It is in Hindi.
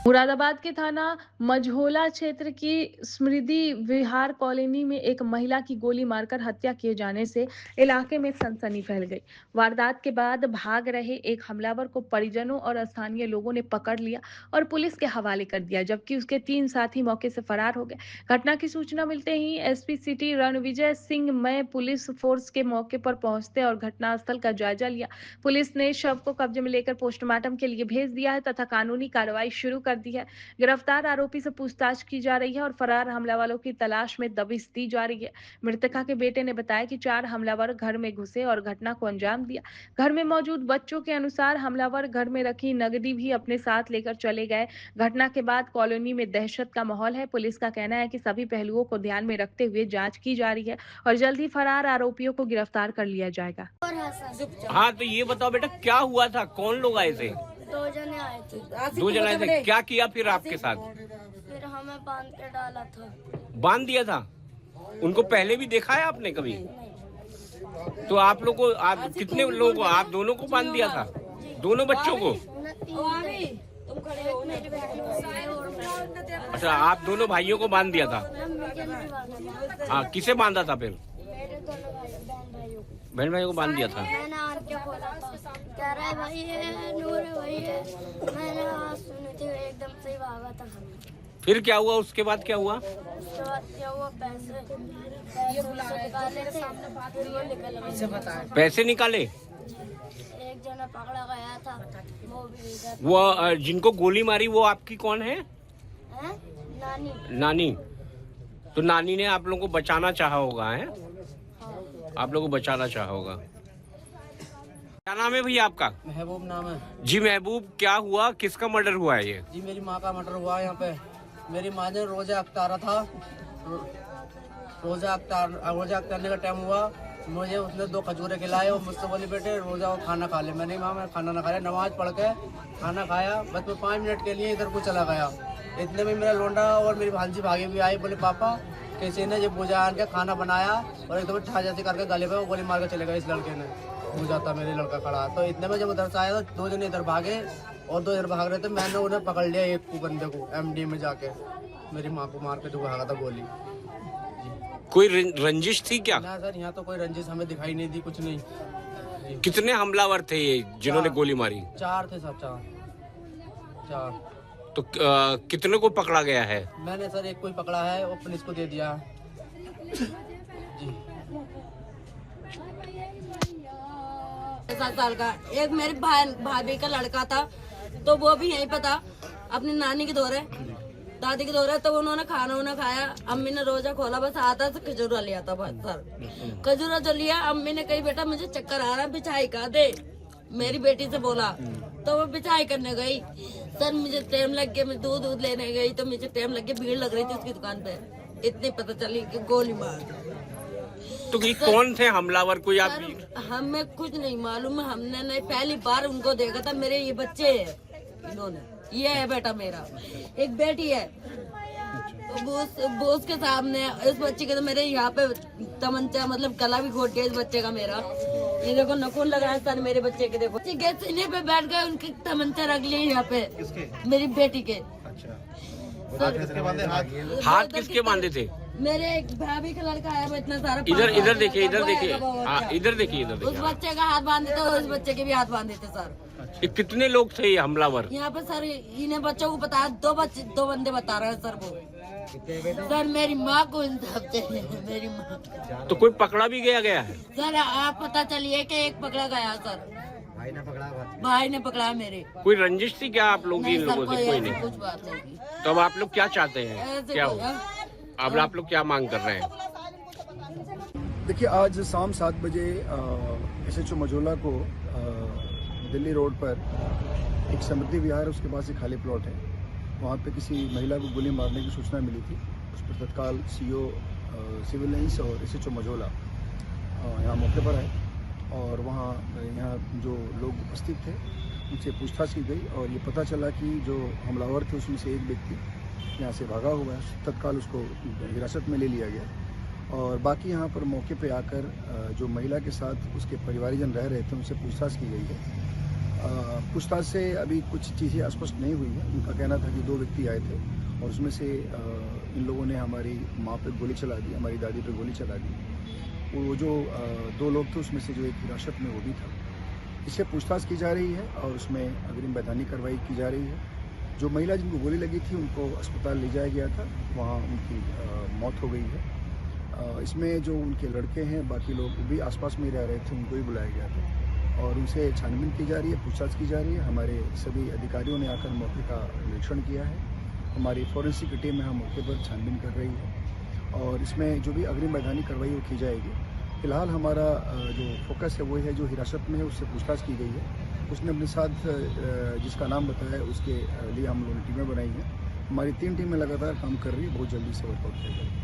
मुरादाबाद के थाना मझोला क्षेत्र की स्मृति विहार कॉलोनी में एक महिला की गोली मारकर हत्या किए जाने से इलाके में सनसनी फैल गई। वारदात के बाद भाग रहे एक हमलावर को परिजनों और स्थानीय लोगों ने पकड़ लिया और पुलिस के हवाले कर दिया, जबकि उसके 3 साथी मौके से फरार हो गए। घटना की सूचना मिलते ही एसपी सिटी रणविजय सिंह मय पुलिस फोर्स के मौके पर पहुंचते और घटनास्थल का जायजा लिया। पुलिस ने शव को कब्जे में लेकर पोस्टमार्टम के लिए भेज दिया है तथा कानूनी कार्रवाई शुरू कर दी है। गिरफ्तार आरोपी से पूछताछ की जा रही है और फरार हमलावरों की तलाश में दबिश दी जा रही है। मृतका के बेटे ने बताया कि 4 हमलावर घर में घुसे और घटना को अंजाम दिया। घर में मौजूद बच्चों के अनुसार हमलावर घर में रखी नकदी भी अपने साथ लेकर चले गए। घटना के बाद कॉलोनी में दहशत का माहौल है। पुलिस का कहना है कि सभी पहलुओं को ध्यान में रखते हुए जांच की जा रही है और जल्द ही फरार आरोपियों को गिरफ्तार कर लिया जाएगा। हाँ, तो ये बताओ बेटा, क्या हुआ था? कौन लोग आए थे? 2 जने आए थे। 2 जने आए थे। क्या किया फिर आपके साथ? फिर हमें बांध के डाला था। बांध दिया था? उनको पहले भी देखा है आपने कभी? तो आप लोग को, आप कितने लोगों को, आप दोनों को बांध दिया था? दोनों बच्चों को? अच्छा, आप दोनों भाइयों को बांध दिया था? हाँ, किसे बांधा था फिर? बहन भाई को बांध दिया था। मैंने आर के बोला था, कह रहा है भाई ये नूर है, भाई ये। मैंने आवाज सुनी थी, एकदम से भागा था। फिर क्या हुआ? उसके बाद क्या हुआ? उसके बाद क्या हुआ, पैसे निकाले थे, फिर वो निकल गए। पैसे निकाले? एक जना पकड़ा गया था, वो भी इधर। वो जिनको गोली मारी वो आपकी कौन है? नानी। नानी? तो नानी ने आप लोगों को बचाना चाहा होगा, है? आप लोगों को बचाना चाहा होगा। क्या नाम है भैया आपका? महबूब नाम है जी। महबूब, क्या हुआ? किसका मर्डर हुआ है ये? जी। मेरी माँ का मर्डर हुआ यहाँ पे। मेरी माँ ने रोजा अख्तारा था। रोजा अख्तारने का टाइम हुआ, मुझे उसने 2 खजूरें खिलाए और मुझसे बोली बेटे रोजा और खाना खा ले। मैंने माँ मैं खाना ना खाया, नमाज पढ़ के खाना खाया। बस मैं 5 मिनट के लिए इधर को चला गया। इतने में मेरा लोंडा और मेरी भांजी भागी भी आई, बोले पापा किसी ने जब पूजा आन के खाना बनाया और एकदम ठा जैसे करके गले पे गोली मार के चले गए। इस लड़के ने, पूजा था मेरे लड़का खड़ा। तो इतने में जब उधर से आया तो 2 जने इधर भागे और 2 इधर भाग रहे थे। मैंने उन्हें पकड़ लिया, एक को बंदे को एमडी में जाके मेरी माँ को मार के जो भागा था गोली। कोई रंजिश थी क्या? ना सर, यहाँ तो कोई रंजिश हमें दिखाई नहीं दी, कुछ नहीं। कितने हमलावर थे ये जिन्होंने गोली मारी? 4 थे सब, 4। तो कितने को पकड़ा गया है? मैंने सर एक को ही पकड़ा है और पुलिस को दे दिया जी। 7 साल का एक मेरी भाभी का लड़का था, तो वो भी यहीं पे था, अपनी नानी के दौरे, दादी के दौरे। तो उन्होंने खाना उन्हें खाया। अम्मी ने रोजा खोला, बस आता तो खजूरा लिया था बस सर। खजूरा जो लिया, अम्मी ने कही बेटा मुझे चक्कर आ रहा है, बिछाई का दे, मेरी बेटी से बोला। तो वो बिछाई करने गई सर, मुझे टाइम लग गया। मैं दूध लेने गई तो मुझे टाइम लग गया, भीड़ लग रही थी उसकी दुकान पे। इतनी पता चली कि गोली मार। तो ये कौन थे हमलावर? कोई आप? हमें कुछ नहीं मालूम है, हमने नहीं, पहली बार उनको देखा था। मेरे ये बच्चे हैं, इन्होंने, ये है बेटा मेरा, एक बेटी है। बोस के सामने इस बच्चे के, तो मेरे यहाँ पे तमंचा, मतलब गला भी घोट गया इस बच्चे का मेरा। ये देखो नखून लगाया सर मेरे बच्चे के, देखो सीने पे बैठ गए, उनके तमंचा रख लिए यहाँ पे। मेरी बेटी के। हाथ किसके बांधे थे? मेरे एक भाभी का लड़का है, वो इतना सारा। इधर देखिए, इधर देखिए, इधर देखिए, इधर उस बच्चे का हाथ बांधे थे और उस बच्चे के भी हाथ बांधे थे सर। ये कितने लोग थे ये हमलावर? यहाँ पे सर इन्हें बच्चों को बताया, 2 बंदे बता रहे हैं सर। वो सर मेरी माँ को इंसाफ चाहिए, मेरी माँ। तो कोई पकड़ा भी गया है? सर आप पता चलिए कि एक पकड़ा गया सर, भाई ने पकड़ा मेरे। कोई रंजिश थी क्या आप लोग? इन लोगों से कोई नहीं? कुछ बात नहीं। तो अब आप लोग क्या चाहते हैं? क्या हो अब आप लोग क्या मांग कर रहे हैं? देखिए, आज शाम 7 बजे SHO मझोला को दिल्ली रोड पर एक स्मृति विहार, उसके पास एक खाली प्लॉट है, वहाँ पे किसी महिला को गोली मारने की सूचना मिली थी। उस पर तत्काल CO सिविल लाइंस और SHO मझोला यहाँ मौके पर आए और यहाँ जो लोग उपस्थित थे उनसे पूछताछ की गई और ये पता चला कि जो हमलावर थे उसमें से एक व्यक्ति यहाँ से भागा हुआ है। तत्काल उसको हिरासत में ले लिया गया और बाकी यहाँ पर मौके पे आकर जो महिला के साथ उसके परिवारजन रह रहे थे उनसे पूछताछ की गई है। पूछताछ से अभी कुछ चीज़ें स्पष्ट नहीं हुई है। उनका कहना था कि 2 व्यक्ति आए थे और उसमें से इन लोगों ने हमारी माँ पे गोली चला दी, हमारी दादी पे गोली चला दी। वो जो 2 लोग थे उसमें से जो एक हिरासत में वो भी था। इससे पूछताछ की जा रही है और उसमें अग्रिम वैधानिक कार्रवाई की जा रही है। जो महिला जिनको गोली लगी थी उनको अस्पताल ले जाया गया था, वहाँ उनकी मौत हो गई है। इसमें जो उनके लड़के हैं, बाकी लोग भी आसपास में रह रहे थे, उनको भी बुलाया गया था और उनसे छानबीन की जा रही है, पूछताछ की जा रही है। हमारे सभी अधिकारियों ने आकर मौके का निरीक्षण किया है। हमारी फॉरेंसिक टीम यहाँ मौके पर छानबीन कर रही है और इसमें जो भी अग्रिम वैधानिक कार्रवाई वो की जाएगी। फिलहाल हमारा जो फोकस है वो है जो हिरासत में है उससे पूछताछ की गई है। उसने अपने साथ जिसका नाम बताया है उसके लिए हम लोगों ने टीमें बनाई हैं। हमारी 3 टीमें लगातार काम कर रही है, बहुत जल्दी से वर्कआउट किया जाएगा।